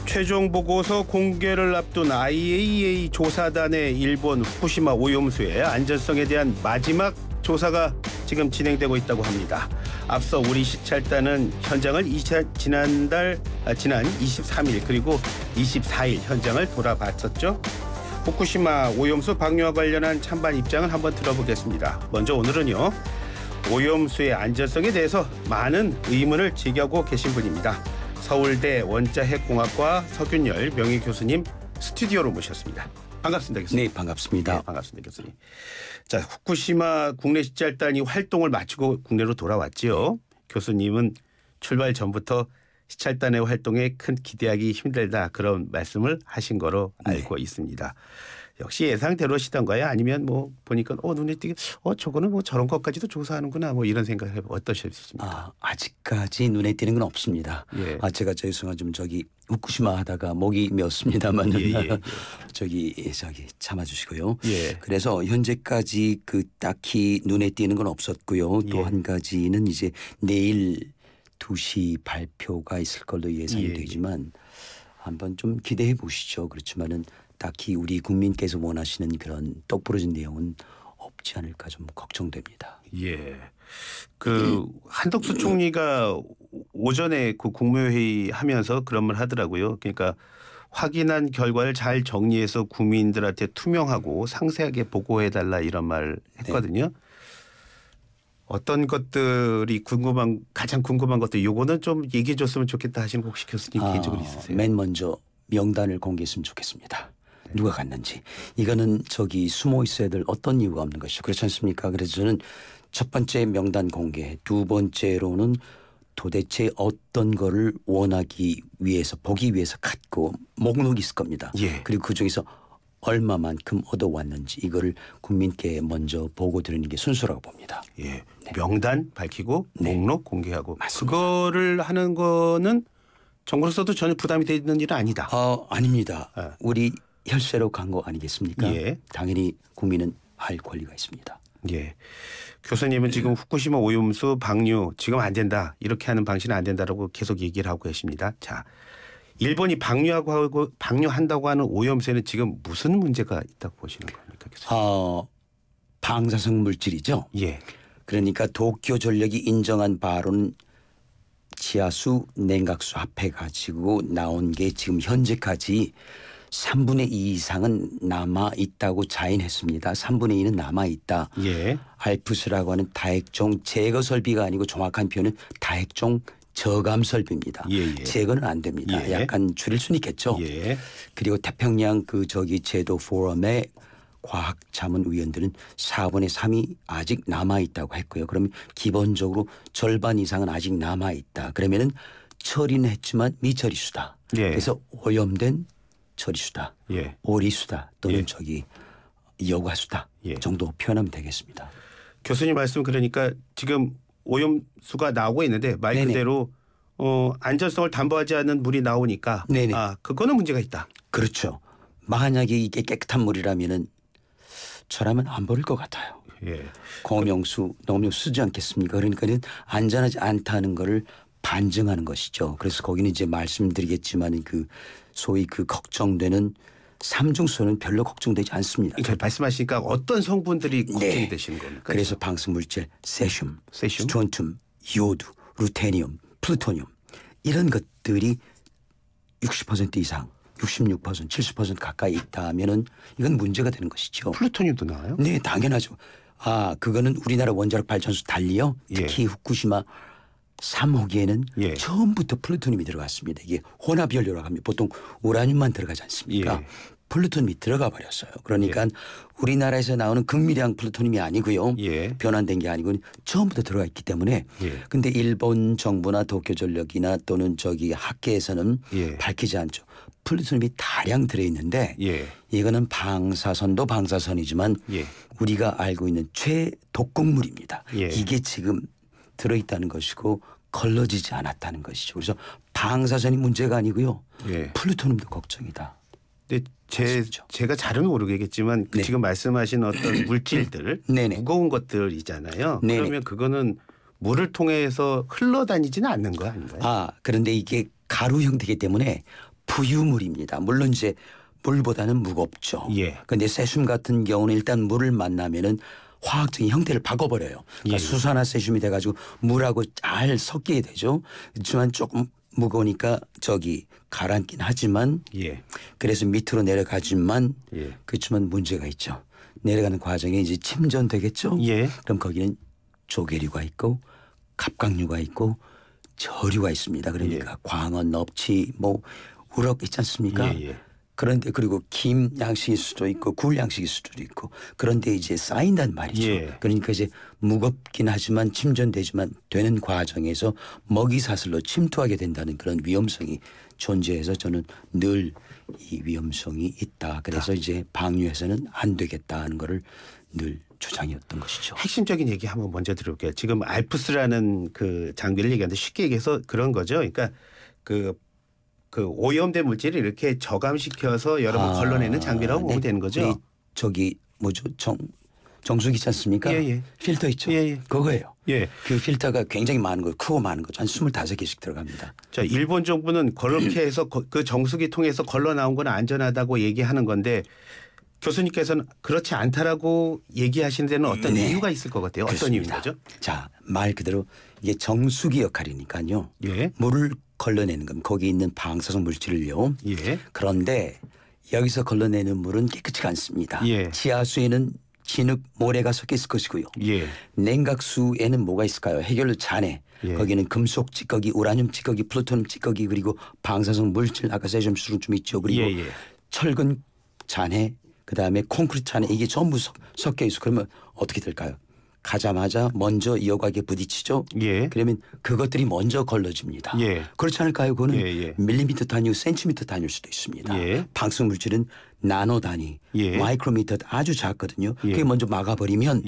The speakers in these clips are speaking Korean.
최종 보고서 공개를 앞둔 IAEA 조사단의 일본 후쿠시마 오염수의 안전성에 대한 마지막 조사가 지금 진행되고 있다고 합니다. 앞서 우리 시찰단은 현장을 지난 23일 그리고 24일 현장을 돌아봤었죠. 후쿠시마 오염수 방류와 관련한 찬반 입장을 한번 들어보겠습니다. 먼저 오늘은요. 오염수의 안전성에 대해서 많은 의문을 제기하고 계신 분입니다. 서울대 원자핵공학과 서균열 명예교수님 스튜디오로 모셨습니다. 반갑습니다, 교수님. 네, 반갑습니다. 네, 반갑습니다, 교수님. 자, 후쿠시마 국내 시찰단이 활동을 마치고 국내로 돌아왔지요. 교수님은 출발 전부터 시찰단의 활동에 큰 기대하기 힘들다 그런 말씀을 하신 거로 알고 있습니다. 역시 예상대로시던가요? 아니면 뭐 보니까 눈에 띄게 저거는 뭐 저런 것까지도 조사하는구나 뭐 이런 생각을 어떠셨습니까? 아직까지 눈에 띄는 건 없습니다. 예. 제가 죄송하지만 후쿠시마 하다가 목이 메었습니다만 저기 참아주시고요. 예. 그래서 현재까지 딱히 눈에 띄는 건 없었고요. 또 한 가지는 이제 내일 2시 발표가 있을 걸로 예상이 되지만 한번 좀 기대해 보시죠. 그렇지만은 딱히 우리 국민께서 원하시는 그런 똑부러진 내용은 없지 않을까 좀 걱정됩니다. 예. 한덕수 총리가 오전에 국무회의 하면서 그런 말 하더라고요. 그러니까 확인한 결과를 잘 정리해서 국민들한테 투명하고 상세하게 보고해달라 이런 말 했거든요. 어떤 것들이 가장 궁금한 것들 요거는 좀 얘기해 줬으면 좋겠다 하시는 거 혹시 교수님 개인적으로 있으세요? 맨 먼저 명단을 공개했으면 좋겠습니다. 누가 갔는지. 이거는 숨어 있어야 될 어떤 이유가 없는 것이죠. 그렇지 않습니까? 그래서 저는 첫 번째 명단 공개, 두 번째로는 도대체 어떤 거를 원하기 위해서 보기 위해서 갖고 목록이 있을 겁니다. 예. 그리고 그중에서 얼마만큼 얻어왔는지 이거를 국민께 먼저 보고 드리는 게 순서라고 봅니다. 예. 명단 밝히고 목록 공개하고 맞습니다. 그거를 하는 거는 정부로서도 전혀 부담이 되는 일은 아니다. 아닙니다. 우리 혈세로 간 거 아니겠습니까? 예. 당연히 국민은 알 권리가 있습니다. 예. 교수님은 지금 후쿠시마 오염수 방류 지금 안 된다. 이렇게 하는 방식은 안 된다라고 계속 얘기를 하고 계십니다. 자, 일본이 방류한다고 하는 오염수에는 지금 무슨 문제가 있다고 보시는 겁니까, 교수님? 방사성 물질이죠. 예. 그러니까 도쿄 전력이 인정한 바로는 지하수, 냉각수 합해가지고 나온 게 지금 현재까지 3분의 2 이상은 남아있다고 자인했습니다. 3분의 2는 남아있다. 예. 알프스라고 하는 다핵종 제거 설비가 아니고 정확한 표현은 다핵종 저감 설비입니다. 제거는 안 됩니다. 예. 약간 줄일 수는 있겠죠. 예. 그리고 태평양 제도 포럼의 과학자문위원들은 4분의 3이 아직 남아있다고 했고요. 그러면 기본적으로 절반 이상은 아직 남아있다. 그러면은 처리는 했지만 미처리수다. 예. 그래서 오염된 처리수다. 예. 오리수다. 또는 여과수다. 정도 표현하면 되겠습니다. 교수님 말씀 그러니까 지금 오염수가 나오고 있는데 말 그대로 안전성을 담보하지 않는 물이 나오니까 그거는 문제가 있다. 그렇죠. 만약에 이게 깨끗한 물이라면은 저라면 안 버릴 것 같아요. 예. 고명수, 농명수 쓰지 않겠습니까? 그러니까는 안전하지 않다는 거를 반증하는 것이죠. 그래서 거기는 이제 말씀드리겠지만 소위 걱정되는 삼중수는 별로 걱정되지 않습니다. 그러니까 말씀하시니까 어떤 성분들이 걱정이 되시는 겁니까? 그래슘 방사물질, 세슘, 스트론튬, 요두, 루테늄, 플루토늄 이런 것들이 60% 이상 66%, 70% 가까이 있다면은 이건 문제가 되는 것이죠. 플루토늄도 나와요? 네, 당연하죠. 그거는 우리나라 원자력 발전소 달리요. 특히 후쿠시마 3호기에는 처음부터 플루토늄이 들어갔습니다. 이게 혼합연료라고 합니다. 보통 우라늄만 들어가지 않습니까? 플루토늄이 들어가 버렸어요. 그러니까 우리나라에서 나오는 극미량 플루토늄이 아니고요. 변환된 게 아니고 처음부터 들어가 있기 때문에 근데 일본 정부나 도쿄전력이나 또는 학계에서는 밝히지 않죠. 플루토늄이 다량 들어있는데 이거는 방사선도 방사선이지만 우리가 알고 있는 최독극물입니다. 이게 지금 들어있다는 것이고 걸러지지 않았다는 것이죠. 그래서 방사선이 문제가 아니고요. 플루토늄도 걱정이다. 근데 제가 잘은 모르겠지만 지금 말씀하신 어떤 물질들 무거운 것들이잖아요. 그러면 그거는 물을 통해서 흘러다니지는 않는 거 아닌가요? 그런데 이게 가루 형태이기 때문에 부유물입니다. 물론 이제 물보다는 무겁죠. 그런데 세슘 같은 경우는 일단 물을 만나면은 화학적인 형태를 바꿔버려요. 그러니까 수산화세슘이 돼가지고 물하고 잘 섞이게 되죠. 그렇지만 조금 무거우니까 저기 가라앉긴 하지만 그래서 밑으로 내려가지만 그렇지만 문제가 있죠. 내려가는 과정에 이제 침전되겠죠. 그럼 거기는 조개류가 있고 갑각류가 있고 저류가 있습니다. 그러니까 광어, 넙치, 뭐 우럭 있지 않습니까? 그런데 그리고 김 양식일 수도 있고 굴 양식일 수도 있고 그런데 이제 쌓인단 말이죠. 그러니까 이제 무겁긴 하지만 침전되지만 되는 과정에서 먹이 사슬로 침투하게 된다는 그런 위험성이 존재해서 저는 늘 이 위험성이 있다. 그래서 이제 방류해서는 안 되겠다는 거를 늘 주장이었던 것이죠. 핵심적인 얘기 한번 먼저 들어볼게요. 지금 알프스라는 그 장비를 얘기하는데 쉽게 얘기해서 그런 거죠. 그러니까 그 오염된 물질을 이렇게 저감시켜서 여러 번 걸러내는 장비라고 보면 되는 거죠. 저기 뭐죠? 정수기 있지 않습니까? 필터 있죠. 그거예요. 그 필터가 굉장히 많은 거, 크고 많은 거죠. 한 25개씩 들어갑니다. 자, 일본 정부는 그렇게 해서 그 정수기 통해서 걸러 나온 건 안전하다고 얘기하는 건데 교수님께서는 그렇지 않다라고 얘기하시는 데는 어떤 이유가 있을 것 같아요. 어떤 이유인 거죠? 자, 말 그대로 이게 정수기 역할이니까요. 물을 걸러내는 건 거기 있는 방사성 물질을요. 그런데 여기서 걸러내는 물은 깨끗치가 않습니다. 지하수에는 진흙, 모래가 섞여 있을 것이고요. 냉각수에는 뭐가 있을까요? 해결료 잔해. 거기는 금속 찌꺼기, 우라늄 찌꺼기, 플루토늄 찌꺼기 그리고 방사성 물질 아까 세슘 좀 있죠. 그리고 철근 잔해 그다음에 콘크리트 잔해 이게 전부 섞여 있어. 그러면 어떻게 될까요? 가자마자 먼저 이어가게 부딪히죠. 그러면 그것들이 먼저 걸러집니다. 그렇지 않을까요? 그거는 밀리미터 단위, 센티미터 단위일 수도 있습니다. 방사성 물질은 나노 단위, 마이크로미터 아주 작거든요. 그게 먼저 막아버리면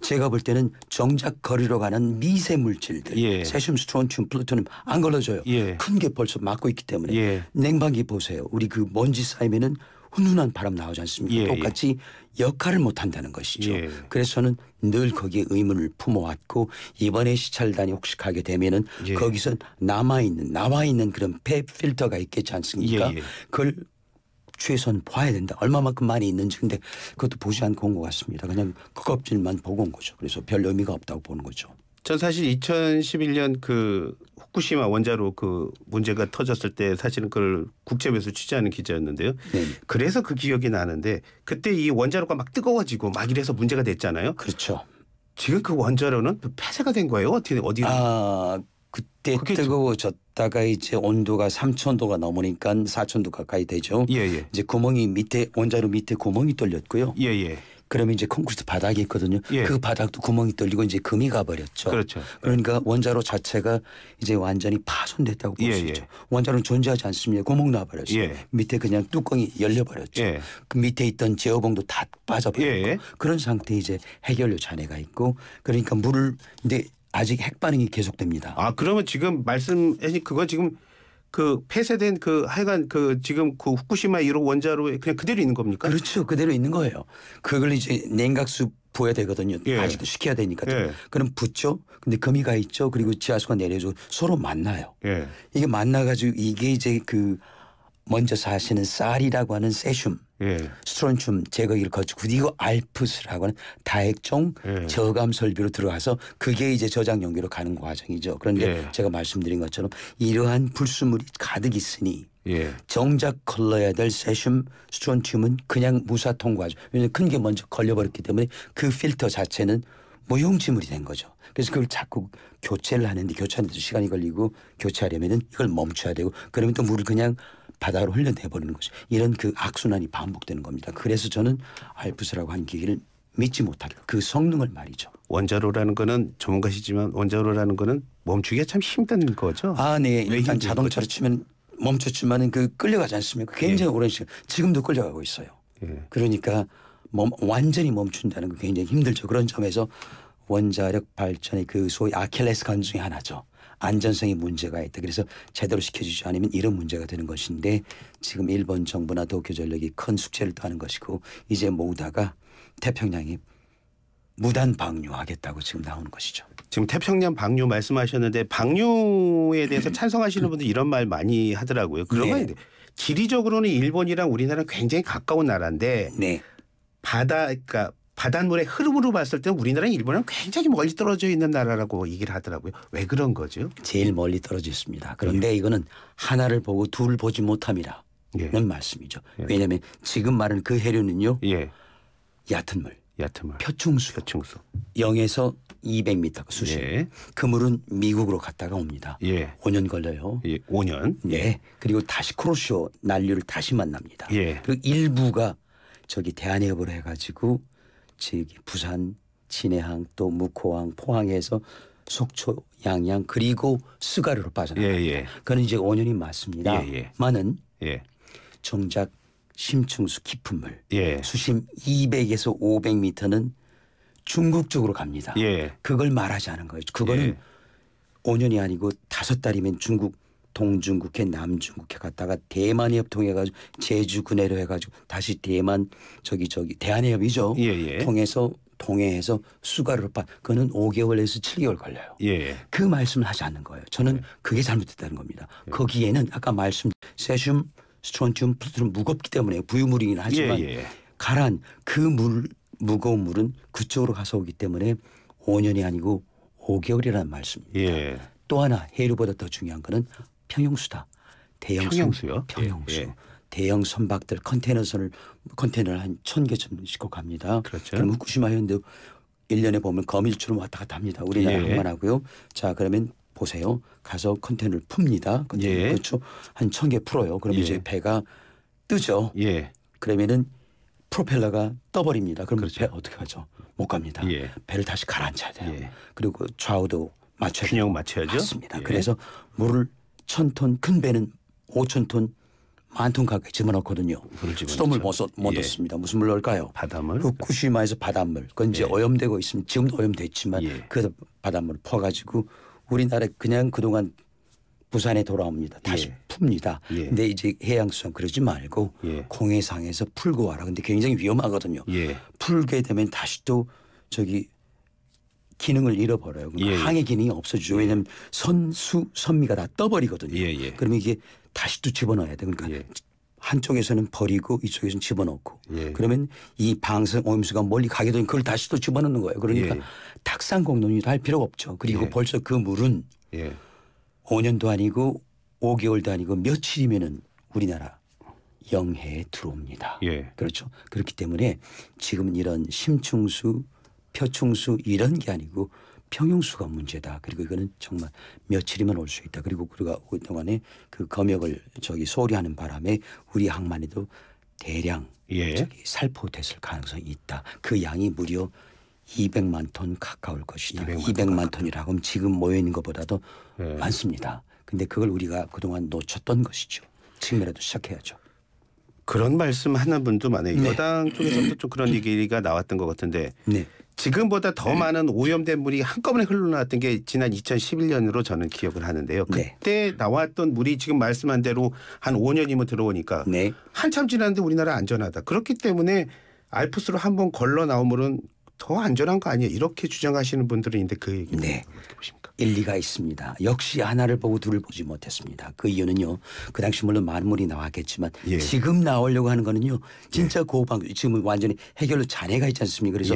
제가 볼 때는 정작 거리로 가는 미세 물질들, 세슘, 스트론튬, 플루토늄 안 걸러져요. 큰 게 벌써 막고 있기 때문에 냉방기 보세요. 우리 그 먼지 쌓이면은 훈훈한 바람 나오지 않습니까? 똑같이 역할을 못한다는 것이죠. 그래서 저는 늘 거기에 의문을 품어왔고 이번에 시찰단이 혹시 가게 되면은 거기서 나와 있는 그런 폐 필터가 있겠지 않습니까? 그걸 최소한 봐야 된다. 얼마만큼 많이 있는지. 근데 그것도 보지 않고 온 것 같습니다. 그냥 그 껍질만 보고 온 거죠. 그래서 별 의미가 없다고 보는 거죠. 전 사실 2011년 그 후쿠시마 원자로 그 문제가 터졌을 때 사실은 그걸 국제부에서 취재하는 기자였는데요. 그래서 그 기억이 나는데 그때 이 원자로가 막 뜨거워지고 막 이래서 문제가 됐잖아요. 그렇죠. 지금 그 원자로는 폐쇄가 된 거예요? 어디? 그때 뜨거워졌다가 이제 온도가 3,000도가 넘으니까 4,000도 가까이 되죠. 이제 구멍이 밑에 원자로 밑에 구멍이 뚫렸고요. 그러면 이제 콘크리트 바닥이 있거든요. 그 바닥도 구멍이 뚫리고 이제 금이 가버렸죠. 그러니까 원자로 자체가 이제 완전히 파손됐다고 볼 수 있죠. 원자로는 존재하지 않습니다. 구멍 나버렸어요. 밑에 그냥 뚜껑이 열려버렸죠. 그 밑에 있던 제어봉도 다 빠져버렸고 그런 상태에 이제 해결료 잔해가 있고 그러니까 물을 근데 아직 핵 반응이 계속됩니다. 아 그러면 지금 말씀하신 그거 지금 그 폐쇄된 그 하여간 그 지금 그 후쿠시마 1호 원자로에 그냥 그대로 있는 겁니까? 그렇죠. 그대로 있는 거예요. 그걸 이제 냉각수 부어야 되거든요. 아직도 식혀야 되니까. 그럼 붓죠. 근데 금이 가 있죠. 그리고 지하수가 내려져 서로 만나요. 이게 만나가지고 이게 이제 그 먼저 사시는 쌀이라고 하는 세슘, 스트론튬 제거기를 거치고 그리고 알프스라고 하는 다액종 저감 설비로 들어가서 그게 이제 저장 용기로 가는 과정이죠. 그런데 제가 말씀드린 것처럼 이러한 불순물이 가득 있으니 정작 걸러야 될 세슘, 스트론튬은 그냥 무사 통과하죠. 왜냐하면 큰 게 먼저 걸려버렸기 때문에 그 필터 자체는 무용지물이 된 거죠. 그래서 그걸 자꾸 교체를 하는데 교체하는데도 시간이 걸리고 교체하려면은 이걸 멈춰야 되고 그러면 또 물을 그냥 바다로 흘려내버리는 거죠. 이런 그 악순환이 반복되는 겁니다. 그래서 저는 알프스라고 하는 기기를 믿지 못하게 그 성능을 말이죠. 원자로라는 거는 전문가시지만 원자로라는 거는 멈추기가 참 힘든 거죠. 네. 일단 자동차로 치면 멈췄지만은 그 끌려가지 않습니까? 굉장히 오랜 시간 지금도 끌려가고 있어요. 그러니까 완전히 멈춘다는 거 굉장히 힘들죠. 그런 점에서 원자력 발전의 그 소위 아킬레스건 중에 하나죠. 안전성에 문제가 있다. 그래서 제대로 시켜주지 않으면 이런 문제가 되는 것인데 지금 일본 정부나 도쿄전력이 큰 숙제를 또 하는 것이고 이제 모으다가 태평양에 무단 방류하겠다고 지금 나오는 것이죠. 지금 태평양 방류 말씀하셨는데 방류에 대해서 찬성하시는 분들 이런 말 많이 하더라고요. 그러면 지리적으로는 일본이랑 우리나라는 굉장히 가까운 나라인데 네. 그러니까 바닷물의 흐름으로 봤을 때 우리나라랑 일본은 굉장히 멀리 떨어져 있는 나라라고 얘기를 하더라고요. 왜 그런 거죠? 제일 멀리 떨어져 있습니다. 그런데 이거는 하나를 보고 둘 보지 못함이라는 말씀이죠. 왜냐하면 지금 말하는 그 해류는요. 얕은 물. 표충수. 0에서 200m 수심. 그 물은 미국으로 갔다가 옵니다. 5년 걸려요. 5년. 네. 그리고 다시 쿠로시오 난류를 다시 만납니다. 그리고 일부가 저기 대한해협으로 해가지고 저기 부산, 진해항 또 묵호항, 포항에서 속초, 양양 그리고 스가루로 빠져나갑니다. 그건 이제 5년이 맞습니다. 많은 정작 심층수 깊은 물 수심 200에서 500m는 중국 쪽으로 갑니다. 그걸 말하지 않은 거예요. 그거는 5년이 아니고 5달이면 중국 동중국해 남중국해 갔다가 대만해협 통해가지고 제주 군해로 해가지고 다시 대만 저기 대한해협이죠. 통해서 동해에서 수가루로 그거는 5개월에서 7개월 걸려요. 그 말씀을 하지 않는 거예요. 저는 그게 잘못됐다는 겁니다. 거기에는 아까 말씀 세슘, 스트론튬, 플루토늄 무겁기 때문에 부유물이긴 하지만 가라앉 그 무거운 물은 그쪽으로 가서 오기 때문에 5년이 아니고 5개월이라는 말씀입니다. 또 하나 해류보다 더 중요한 거는 평형수다. 평형수요? 평형수. 대형 선박들 컨테이너를 한 1000개 싣고 갑니다. 그렇죠. 그럼 후쿠시마 현대 1년에 보면 거밀처럼 왔다 갔다 합니다. 우리나라 항만 하고요. 자 그러면 보세요. 가서 컨테이너를 풉니다. 그렇죠. 한 1000개 풀어요. 그럼 이제 배가 뜨죠. 그러면은 프로펠러가 떠버립니다. 그럼 배 어떻게 하죠? 못 갑니다. 배를 다시 가라앉혀야 돼요. 그리고 좌우도 맞춰야 균형 맞춰야죠. 맞습니다. 그래서 물을 1000톤 큰 배는 5000톤 10,000톤 가까이 집어넣거든요. 수돗물 못 넣습니다. 무슨 물 넣을까요? 바닷물. 후쿠시마에서 바닷물. 그건 이제 오염되고 있으면 지금도 오염됐지만 그 바닷물을 퍼가지고 우리나라 그냥 그동안 부산에 돌아옵니다. 다시 풉니다. 근데 이제 해양수산 그러지 말고 공해상에서 풀고 와라. 근데 굉장히 위험하거든요. 풀게 되면 다시 또 저기 기능을 잃어버려요. 항해 기능이 없어지죠. 왜냐하면 선미가 다 떠버리거든요. 그러면 이게 다시 또 집어넣어야 돼. 그러니까 한쪽에서는 버리고 이쪽에서는 집어넣고 그러면 이 방사능 오염수가 멀리 가게 되면 그걸 다시 또 집어넣는 거예요. 그러니까 탁상공론이도 할 필요가 없죠. 그리고 벌써 그 물은 5년도 아니고 5개월도 아니고 며칠이면은 우리나라 영해에 들어옵니다. 그렇죠. 그렇기 때문에 지금은 이런 심층수, 표충수 이런 게 아니고 평형수가 문제다. 그리고 이거는 정말 며칠이면 올 수 있다. 그리고 우리가 그동안에 그 검역을 소홀히 하는 바람에 우리 항만에도 대량 살포됐을 가능성이 있다. 그 양이 무려 200만 톤 가까울 것이다. 200만 톤이라고 하면 지금 모여있는 것보다도 많습니다. 근데 그걸 우리가 그동안 놓쳤던 것이죠. 지금이라도 시작해야죠. 그런 말씀 하는 분도 많아요. 여당 쪽에서도 좀 그런 얘기가 나왔던 것 같은데 지금보다 더 많은 오염된 물이 한꺼번에 흘러나왔던 게 지난 2011년으로 저는 기억을 하는데요. 그때 나왔던 물이 지금 말씀한 대로 한 5년이면 들어오니까 한참 지났는데 우리나라 안전하다. 그렇기 때문에 알프스로 한번 걸러 나온 물은 더 안전한 거 아니에요. 이렇게 주장하시는 분들은 있는데 그 얘기는 어떻게 보십니까? 일리가 있습니다. 역시 하나를 보고 둘을 보지 못했습니다. 그 이유는요. 그 당시 물론 많은 물이 나왔겠지만 지금 나오려고 하는 거는요. 진짜 고방 지금 완전히 해결로 잔해가 있지 않습니까? 그래서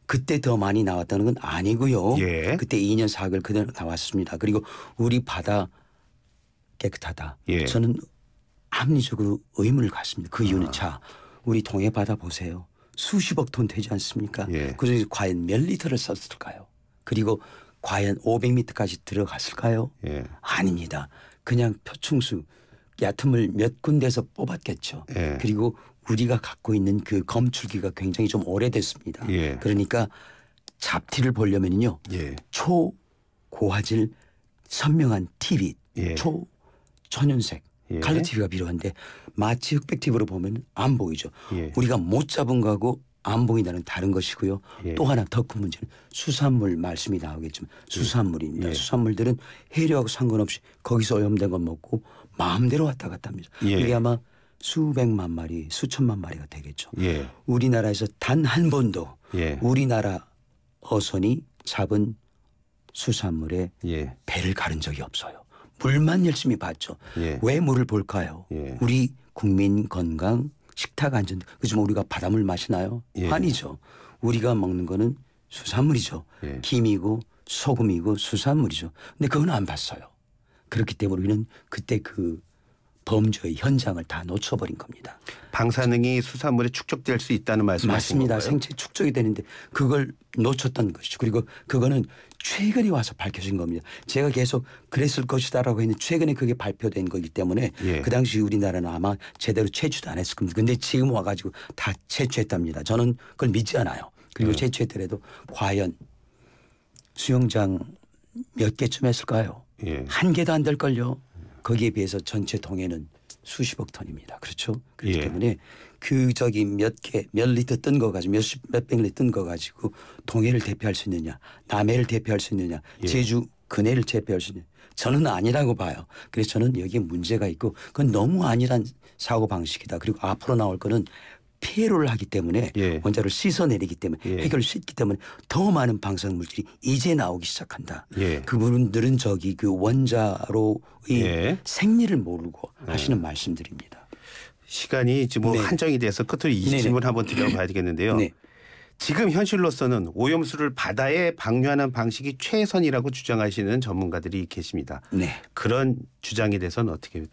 그때 더 많이 나왔다는 건 아니고요. 그때 2년 4개월 그대로 나왔습니다. 그리고 우리 바다 깨끗하다. 저는 합리적으로 의문을 갖습니다. 그 이유는 자 우리 동해 바다 보세요. 수십억 톤 되지 않습니까? 그중에 과연 몇 리터를 썼을까요? 그리고 과연 500m까지 들어갔을까요? 아닙니다. 그냥 표충수 얕은 물 몇 군데에서 뽑았겠죠. 그리고 우리가 갖고 있는 그 검출기가 굉장히 좀 오래됐습니다. 그러니까 잡티를 보려면요. 초고화질 선명한 TV, 초천연색 칼라 TV가 필요한데 마치 흑백 TV로 보면 안 보이죠. 우리가 못 잡은 거하고 안 보인다는 다른 것이고요. 또 하나 더 큰 문제는 수산물 말씀이 나오겠지만 수산물입니다. 수산물들은 해류하고 상관없이 거기서 오염된 것 먹고 마음대로 왔다 갔다 합니다. 이게 아마 수백만 마리, 수천만 마리가 되겠죠. 우리나라에서 단 한 번도 우리나라 어선이 잡은 수산물에 배를 가른 적이 없어요. 물만 열심히 봤죠. 왜 물을 볼까요? 우리 국민 건강, 식탁 안전. 그지만 우리가 바닷물 마시나요? 예. 아니죠. 우리가 먹는 거는 수산물이죠. 예. 김이고 소금이고 수산물이죠. 근데 그건 안 봤어요. 그렇기 때문에 우리는 그때 그 범죄의 현장을 다 놓쳐버린 겁니다. 방사능이 수산물에 축적될 수 있다는 말씀이신 맞습니다. 건가요? 생체 축적이 되는데 그걸 놓쳤던 것이죠. 그리고 그거는 최근에 와서 밝혀진 겁니다. 제가 계속 그랬을 것이다라고 했는데 최근에 그게 발표된 거기 때문에 예. 그 당시 우리나라는 아마 제대로 채취도 안 했을 겁니다. 근데 지금 와가지고 다 채취했답니다. 저는 그걸 믿지 않아요. 그리고 채취했더라도 과연 수영장 몇 개쯤 했을까요? 예. 한 개도 안 될걸요. 거기에 비해서 전체 동해는 수십억 톤입니다. 그렇죠? 그렇기 예. 때문에 그 저기 몇 리터 뜬 거 가지고 몇백 리터 뜬 거 가지고 동해를 대표할 수 있느냐, 남해를 대표할 수 있느냐, 예. 제주 근해를 대표할 수 있느냐. 저는 아니라고 봐요. 그래서 저는 여기에 문제가 있고 그건 너무 아니란 사고 방식이다. 그리고 앞으로 나올 거는 폐로를 하기 때문에 예. 원자를 씻어내리기 때문에 예. 해결할 수 있기 때문에 더 많은 방사능 물질이 이제 나오기 시작한다. 예. 그분들은 저기 그 원자로의 예. 생리를 모르고 하시는 말씀들입니다. 시간이 지금 네. 한정이 돼서 끝으로 이 네네. 질문 한번 드려봐야 되겠는데요. 네. 지금 현실로서는 오염수를 바다에 방류하는 방식이 최선이라고 주장하시는 전문가들이 계십니다. 네. 그런 주장에 대해서는 어떻게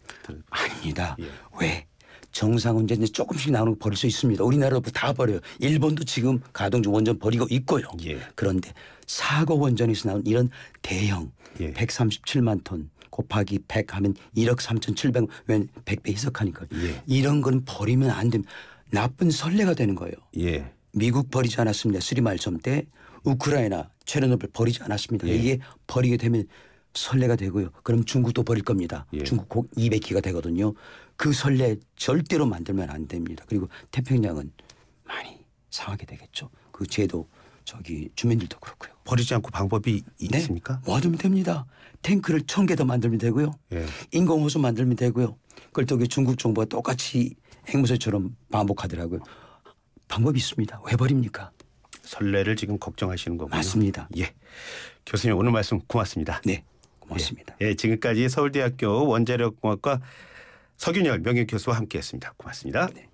아닙니다. 예. 왜? 정상 언제 조금씩 나오는 거 버릴 수 있습니다. 우리나라도 다 버려요. 일본도 지금 가동중 원전 버리고 있고요. 예. 그런데 사고 원전에서 나온 이런 대형 예. 137만 톤 곱하기 100 하면 1억 3,700만 왜 100배 해석하니까 예. 이런 건 버리면 안 됩니다. 나쁜 선례가 되는 거예요. 예. 미국 버리지 않았습니다. 쓰리말점 때 우크라이나 체르노빌 버리지 않았습니다. 예. 이게 버리게 되면 선례가 되고요. 그럼 중국도 버릴 겁니다. 예. 중국 곧 200기가 되거든요. 그 선례 절대로 만들면 안 됩니다. 그리고 태평양은 많이 상하게 되겠죠. 그 제도 저기 주민들도 그렇고요. 버리지 않고 방법이 네? 있습니까? 뭐하면 됩니다. 탱크를 1000개 더 만들면 되고요. 예. 인공호수 만들면 되고요. 그걸 또 중국 정부가 똑같이 앵무새처럼 반복하더라고요. 방법이 있습니다. 왜 버립니까? 선례를 지금 걱정하시는 거군요. 맞습니다. 예. 교수님 오늘 말씀 고맙습니다. 네. 고맙습니다. 예, 지금까지 서울대학교 원자력공학과 서균열 명예교수와 함께했습니다. 고맙습니다. 네.